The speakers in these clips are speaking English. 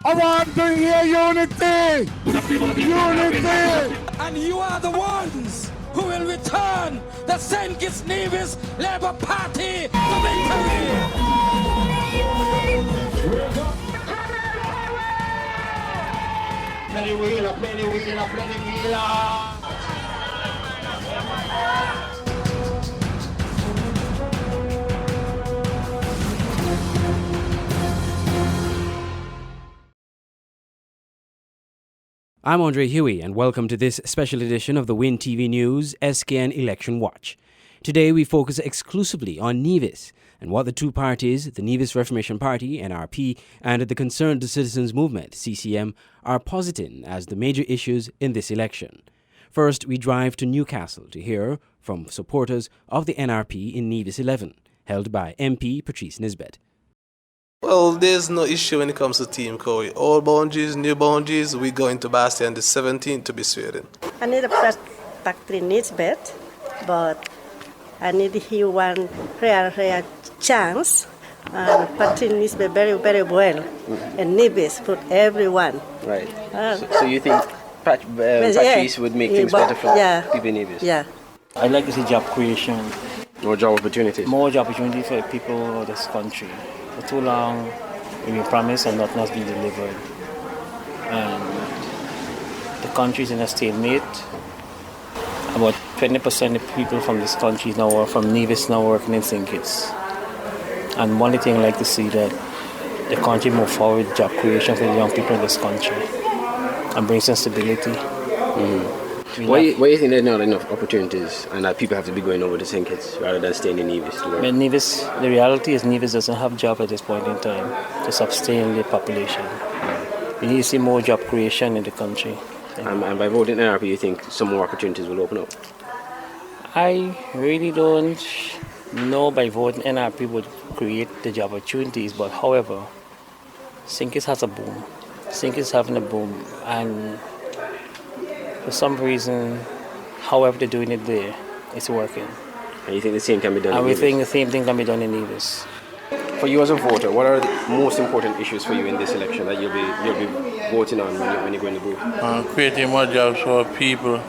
I want to hear unity! Unity! And you are the ones who will return the St. Kitts Nevis Labour Party to victory! Penny wheeler, penny wheeler, penny wheeler! I'm Andre Huey, and welcome to this special edition of the Winn TV News Nevis Election Watch. Today we focus exclusively on Nevis and what the two parties, the Nevis Reformation Party, NRP, and the Concerned Citizens Movement, CCM, are positing as the major issues in this election. First, we drive to Newcastle to hear from supporters of the NRP in Nevis 11, held by MP Patrice Nisbet. Well, there's no issue when it comes to Team Cowie. All boundaries, new boundaries, we go into Bastia on the 17th to be swearing. I need a Patrice Nisbet, but I need to hear one rare chance. And Patrice Nisbet very, very well. And Nevis put everyone. Right. So you think Patrice would make things better for people in Nevis? Yeah. I like to see job creation. More job opportunities? More job opportunity for the people of this country. For too long, we've been promised and nothing has been delivered. And the country is in a stalemate. About 20% of people from this country now, from Nevis, now working in St. Kitts. And one thing I like to see that the country move forward with job creation for the young people in this country and bring some stability. Why do you think there are not enough opportunities and that people have to be going over to St. Kitts rather than staying in Nevis to work? But Nevis, the reality is Nevis doesn't have jobs at this point in time to sustain the population. We need to see more job creation in the country. And by voting NRP, you think some more opportunities will open up? I really don't know by voting NRP would create the job opportunities, but however, St. Kitts has a boom. St. Kitts having a boom, and for some reason, however they're doing it there, it's working. And you think the same can be done and in we Nevis? think the same thing can be done in Nevis. For you as a voter, what are the most important issues for you in this election that you'll be voting on when you go in the booth? Creating more jobs for people,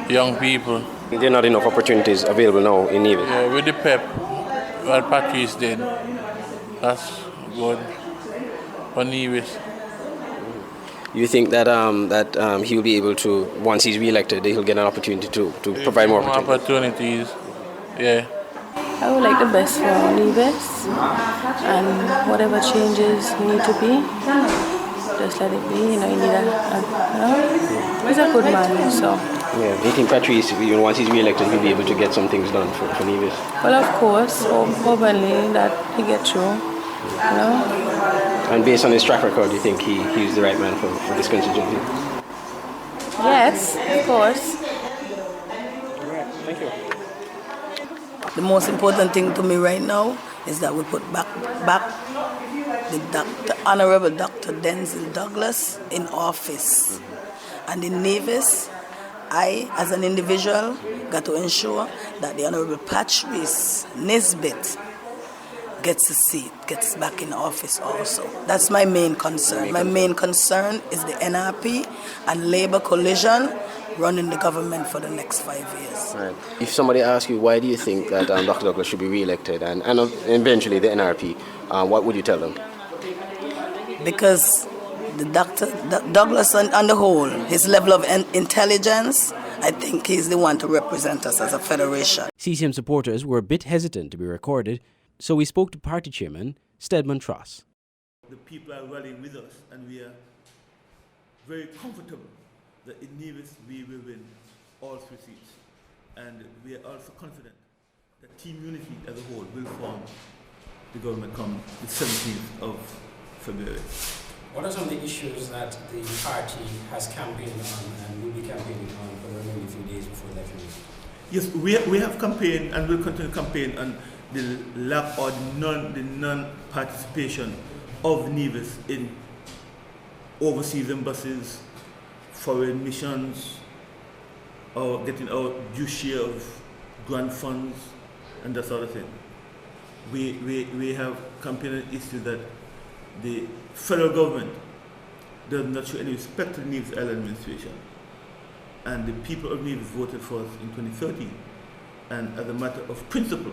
young people. There are not enough opportunities available now in Nevis. Yeah, with the PEP, what Patrice did, that's good for Nevis. You think that he'll be able to, once he's re-elected, he'll get an opportunity to provide more opportunities? Yeah. I would like the best for Nevis, and whatever changes need to be, just let it be. You need he's a good man, so. Yeah, do you think Patrice, once he's re-elected, he'll be able to get some things done for Nevis? Well, of course, hopefully that he gets through, And based on his track record, do you think he's the right man for this constituency? Yes, of course. Right, thank you. The most important thing to me right now is that we put back the Honorable Dr. Denzel Douglas in office. And in Nevis, I, as an individual, got to ensure that the Honorable Patrice Nisbet gets a seat, gets back in office also. That's my main concern. My main concern is the NRP and Labour coalition running the government for the next 5 years. Right. If somebody asks you why do you think that Dr. Douglas should be re-elected and eventually the NRP, what would you tell them? Because the Dr. Douglas on the whole, his level of intelligence, I think he's the one to represent us as a federation. CCM supporters were a bit hesitant to be recorded, so we spoke to party chairman Stedman Truss. The people are rallying with us, and we are very comfortable that in Nevis we will win all 3 seats. And we are also confident that Team Unity as a whole will form the government come the 17th of February. What are some of the issues that the party has campaigned on and will be campaigning on for the remaining few days before the election? Yes, we have campaigned and will continue to campaign on the lack or the non-participation of Nevis in overseas embassies, foreign missions, or getting our due share of grant funds and that sort of thing. We have campaign issues that the federal government does not show any respect to the Nevis Island administration. And the people of Nevis voted for us in 2013. And as a matter of principle,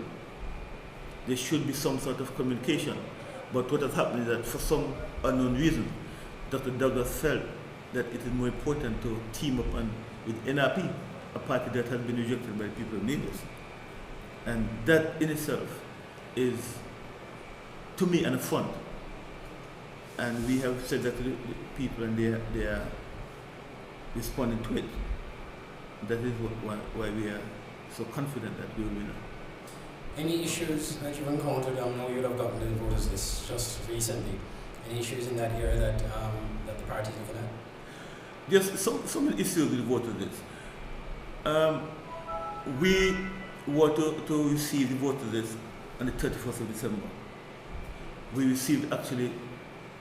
there should be some sort of communication. But what has happened is that for some unknown reason, Dr. Douglas felt that it is more important to team up with NRP, a party that has been rejected by the people of Nevis. And that in itself is, to me, an affront. And we have said that to the people, and they are responding to it. That is why we are so confident that we will win. Any issues that you've encountered? I know you'd have gotten the voters list just recently. Any issues in that area that the party is looking at? Yes, so many issues with the voters list. We were to receive the voters list on the 31st of December. We received actually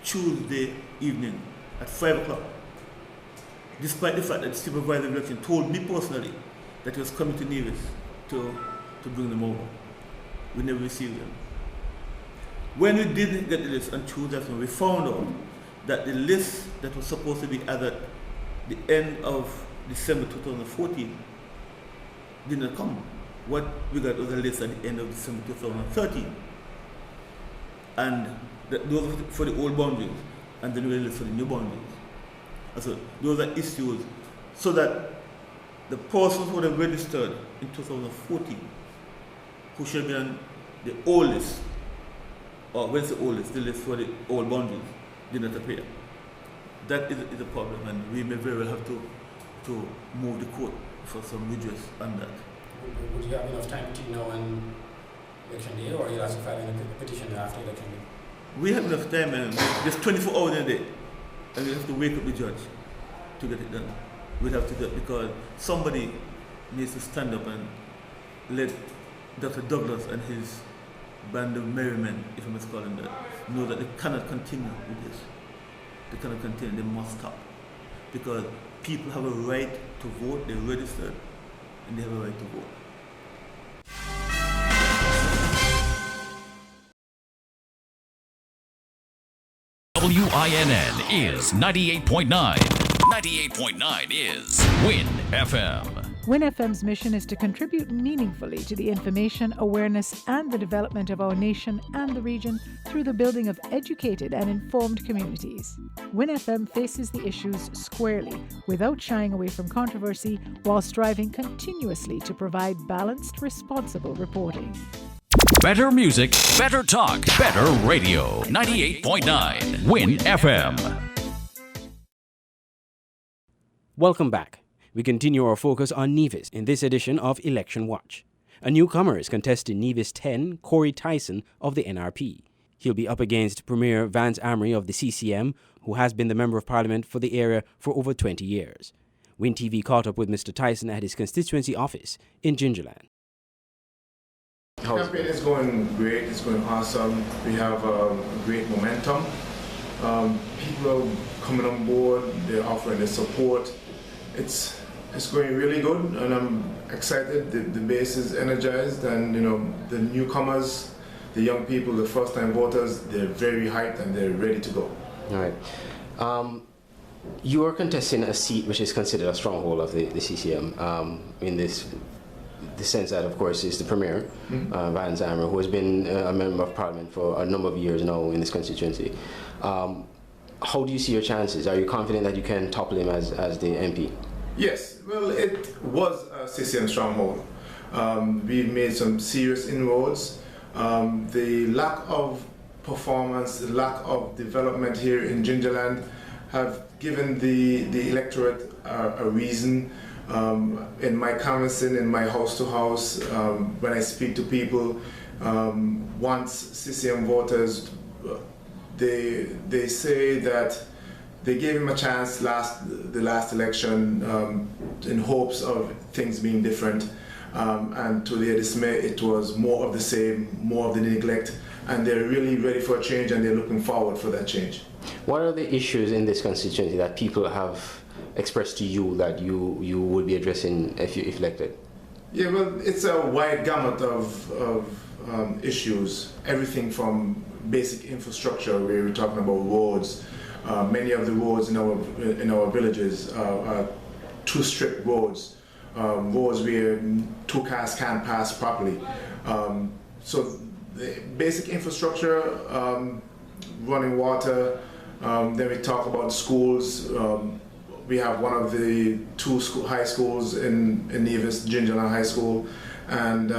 Tuesday evening at 5 o'clock. Despite the fact that the supervisor of election told me personally that he was coming to Nevis to bring them over. We never received them. When we did get the list on Tuesday afternoon, we found out that the list that was supposed to be as at the end of December 2014 did not come. What we got was a list at the end of December 2013. And those were for the old boundaries, and then we had a list for the new boundaries. And so those are issues, so that the persons who were registered in 2014, who should have been on the old list, or where's the old list, the list for the old boundaries, did not appear. That is a problem, and we may very well have to move the court for some redress on that. Would you have enough time to know on election day, or you'll have to file a petition after election day? We have enough time, and there's 24 hours in a day, and we have to wake up the judge to get it done. We'd have to do it because somebody needs to stand up and let Dr. Douglas and his band of merry men, if I must call them that, know that they cannot continue with this. They cannot continue, they must stop. Because people have a right to vote, they're registered, and they have a right to vote. WINN is 98.9. 98.9 is Winn FM. Winn FM's mission is to contribute meaningfully to the information, awareness, and the development of our nation and the region through the building of educated and informed communities. Winn FM faces the issues squarely, without shying away from controversy, while striving continuously to provide balanced, responsible reporting. Better music, better talk, better radio. 98.9 Winn FM. Welcome back. We continue our focus on Nevis in this edition of Election Watch. A newcomer is contesting Nevis 10, Corey Tyson of the NRP. He'll be up against Premier Vance Amory of the CCM, who has been the Member of Parliament for the area for over 20 years. Winn TV caught up with Mr. Tyson at his constituency office in Gingerland. The campaign is going great, it's going awesome. We have great momentum. People are coming on board, they're offering their support. It's going really good, and I'm excited. The base is energized, and the newcomers, the young people, the first-time voters, they're very hyped and they're ready to go. All right. You are contesting a seat which is considered a stronghold of the CCM in the sense that, of course, is the Premier, Vance Amory, who has been a Member of Parliament for a number of years now in this constituency. How do you see your chances? Are you confident that you can topple him as the MP? Yes, well, it was a CCM stronghold. We've made some serious inroads. The lack of performance, the lack of development here in Gingerland have given the electorate a reason. In my canvassing, in my house-to-house, when I speak to people, once CCM voters, they say that they gave him a chance the last election in hopes of things being different, and to their dismay, it was more of the same, more of the neglect, and they're really ready for a change, and they're looking forward for that change. What are the issues in this constituency that people have expressed to you that you would be addressing if elected? Yeah, well, it's a wide gamut of issues, everything from basic infrastructure, where we're talking about roads, Many of the roads in our villages are two-strip roads, roads where two cars can't pass properly. So the basic infrastructure, running water, then we talk about schools. We have one of the two high schools in Nevis, Gingerland High School, and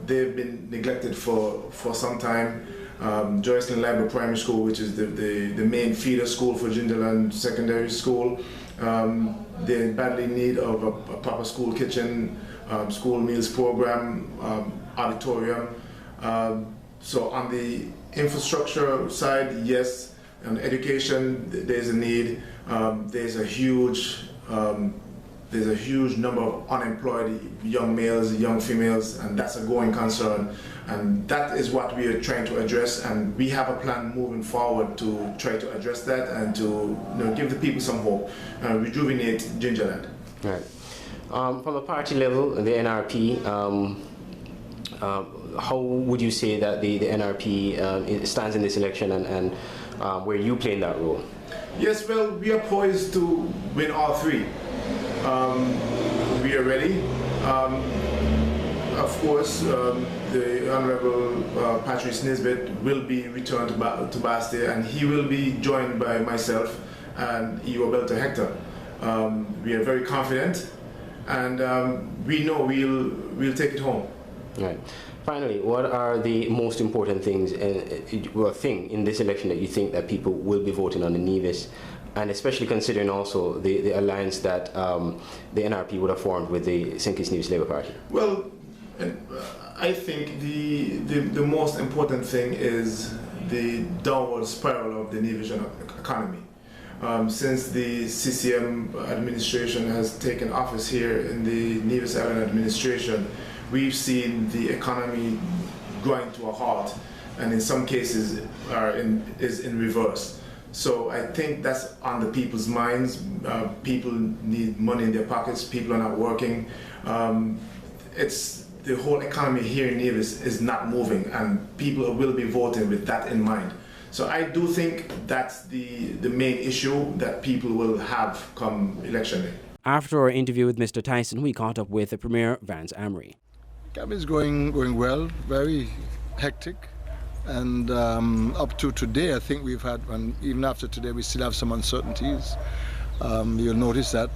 they've been neglected for some time. Joycelyn Library Primary School, which is the main feeder school for Gingerland Secondary School, they're badly in need of a proper school kitchen, school meals program, auditorium. So on the infrastructure side, yes. On education, there's a need. There's a huge number of unemployed young males, young females, and that's a growing concern. And that is what we are trying to address. And we have a plan moving forward to try to address that and to give the people some hope, rejuvenate Gingerland. Right. From the party level, the NRP. How would you say that the NRP stands in this election and where you play in that role? Yes, well, we are poised to win all three. We are ready. Of course, the Honorable Patrice Nisbet will be returned to Bastia, and he will be joined by myself and Belter Hector. We are very confident, and we know we'll take it home. Right. Finally, what are the most important things, thing in this election that you think that people will be voting on in Nevis, and especially considering also the alliance that the NRP would have formed with the St. Kitts Nevis Labour Party? Well, I think the most important thing is the downward spiral of the Nevisian economy. Since the CCM administration has taken office here in the Nevis Island administration, we've seen the economy going to a halt, and in some cases is in reverse. So I think that's on the people's minds. People need money in their pockets. People are not working. It's the whole economy here in Nevis is not moving, and people will be voting with that in mind. So I do think that's the main issue that people will have come election day. After our interview with Mr. Tyson, we caught up with the Premier Vance Amory. Campaign's going well, very hectic, and up to today, I think we've had, and even after today, we still have some uncertainties. You'll notice that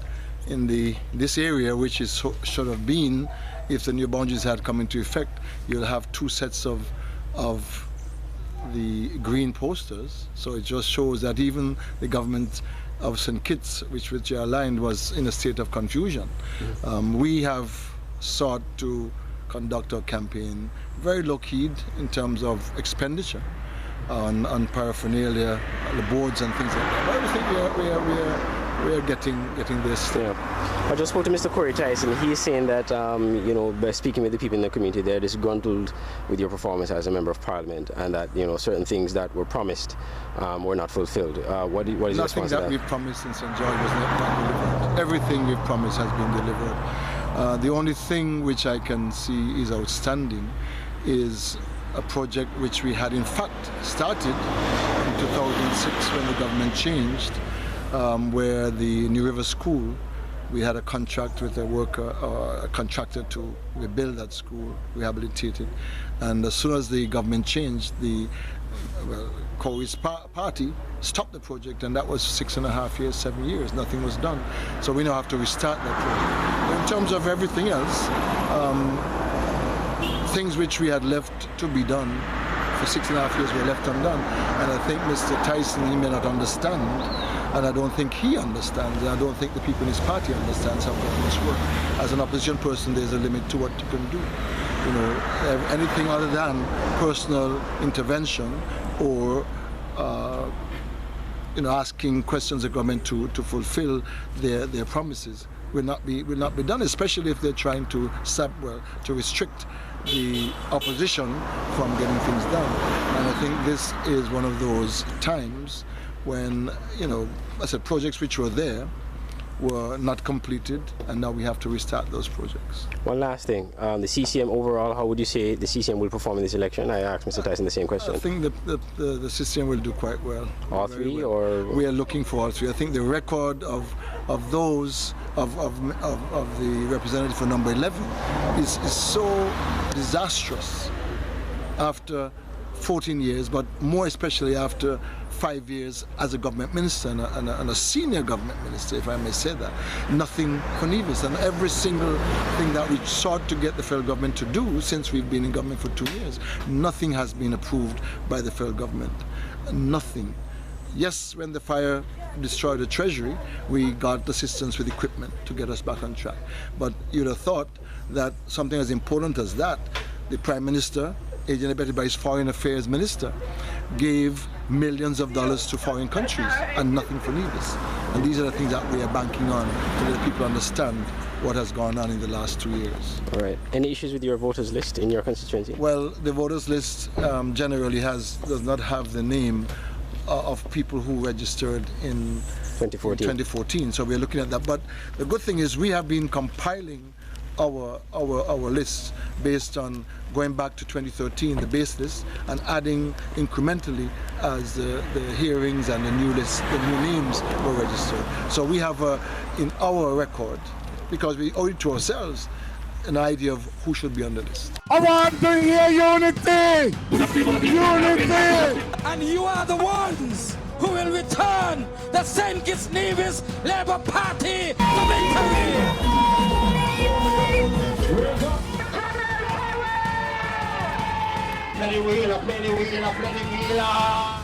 in this area, which is should have been, if the new boundaries had come into effect, you'll have two sets of the green posters. So it just shows that even the government of St. Kitts, which are aligned, was in a state of confusion. We have sought to conduct our campaign very low-keyed in terms of expenditure on paraphernalia, the boards and things like that. But I think we are getting this. Yeah. I just spoke to Mr. Corey Tyson. He's saying that by speaking with the people in the community, they're disgruntled with your performance as a member of Parliament, and that certain things that were promised were not fulfilled. What is your response to that? Nothing that we've promised in St. George was not delivered. Everything we've promised has been delivered. The only thing which I can see is outstanding is a project which we had in fact started in 2006 when the government changed, where the New River School, we had a contract with a contractor to rebuild that school, rehabilitate it, and as soon as the government changed, Corey's party stopped the project, and that was 6.5 years, 7 years, nothing was done. So we now have to restart that project. In terms of everything else, things which we had left to be done for 6.5 years were left undone. And I think Mr. Tyson, he may not understand, and I don't think he understands, and I don't think the people in his party understands how governments work. As an opposition person, there's a limit to what you can do. Anything other than personal intervention or asking questions of government to fulfill their promises will not be done, especially if they're trying to restrict the opposition from getting things done. And I think this is one of those times when, I said projects which were there, were not completed, and now we have to restart those projects. One last thing, the CCM overall, how would you say the CCM will perform in this election? I asked Mr. Tyson the same question. I think the CCM will do quite well. All three, or we are looking for all three. I think the record of those of the representative for number 11 is so disastrous after 14 years, but more especially after 5 years as a government minister and a senior government minister, if I may say that. Nothing for Nevis, and every single thing that we sought to get the federal government to do since we've been in government for 2 years, nothing has been approved by the federal government. Nothing. Yes, when the fire destroyed the treasury, we got assistance with equipment to get us back on track. But you'd have thought that something as important as that, the Prime Minister, agent abetted by his Foreign Affairs Minister, gave millions of dollars to foreign countries and nothing for Nevis. And these are the things that we are banking on to let people understand what has gone on in the last 2 years. All right. Any issues with your voters list in your constituency? Well, the voters list generally does not have the name of people who registered in 2014. So we're looking at that. But the good thing is we have been compiling our list based on going back to 2013, the base list, and adding incrementally as the hearings and the new names were registered. So we have in our record, because we owe it to ourselves, an idea of who should be on the list. I want to hear unity! Unity! And you are the ones who will return the St. Kitts Nevis Labour Party to victory! Play the wheel, play the wheel, play the wheel.